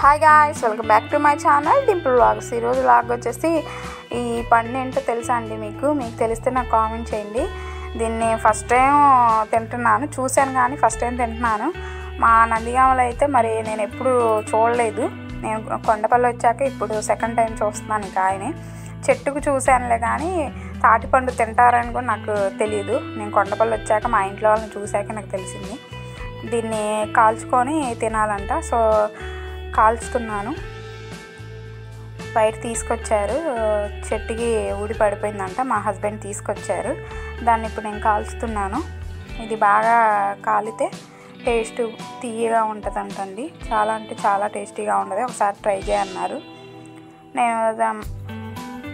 Hi guys, welcome back to my channel Dimple vlogs. ఈరోజు vlog వచ్చేసి ఈ పండు ఏంటో తెలుసా అండి మీకు తెలిస్తే నాకు కామెంట్ చేయండి. దీన్ని ఫస్ట్ టైం తింటున్నాను, చూశాను కానీ ఫస్ట్ టైం తింటున్నాను. మా నందిగామలో అయితే మరి నేను ఎప్పుడు చూడలేదు. నేను కొండపల్లి వచ్చాక ఇప్పుడు సెకండ్ టైం చూస్తున్నాను. ఈ కాయని చెట్టుకు చూశానులే కానీ తాటిపండు తింటారని కూడా నాకు తెలియదు. నేను కొండపల్లి వచ్చాక మా ఇంట్లో వాళ్ళని చూశాక నాకు తెలిసింది. దీన్ని కాల్చుకొని తినాలంట. సో కాల్చుతున్నాను. బయట తీసుకొచ్చారు, చెట్టుకి ఊడి పడిపోయిందంట, మా హస్బెండ్ తీసుకొచ్చారు. దాన్ని ఇప్పుడు నేను కాల్చుతున్నాను. ఇది బాగా కాలితే టేస్ట్ తీయగా ఉంటుంది అంటండి. చాలా అంటే చాలా టేస్టీగా ఉంటుంది, ఒకసారి ట్రై చేయన్నారు. నేను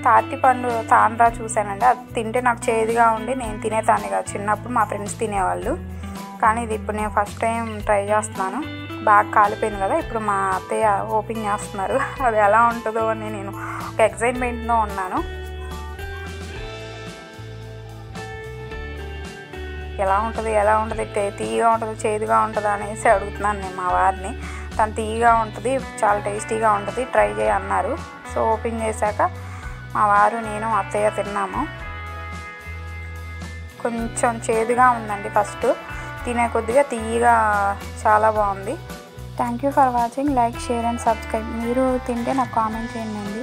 తాటిపండు తాండ్రా చూశానండి. అది తింటే నాకు చేదుగా ఉండి నేను తినేదాన్ని కాదు. చిన్నప్పుడు మా ఫ్రెండ్స్ తినేవాళ్ళు, కానీ ఇది ఇప్పుడు నేను ఫస్ట్ టైం ట్రై చేస్తున్నాను. బాగా కాలిపోయింది కదా, ఇప్పుడు మా అత్తయ్య ఓపెన్ చేస్తున్నారు. అది ఎలా ఉంటుందో అని నేను ఒక ఎక్సైట్మెంట్తో ఉన్నాను. ఎలా ఉంటుంది తీయగా ఉంటుంది చేదుగా ఉంటుందా అనేసి అడుగుతున్నాను నేను మా వారిని. తను తీయగా ఉంటుంది, చాలా టేస్టీగా ఉంటుంది, ట్రై చేయి అన్నారు. సో ఓపెన్ చేశాక మా వారు నేను అత్తయ్య తిన్నాము. కొంచెం చేదుగా ఉందండి, ఫస్ట్ తినే కొద్దిగా తీయగా చాలా బాగుంది. Thank you for watching. Like, share and subscribe. మీరు తింటే నాకు కామెంట్ చేయండి.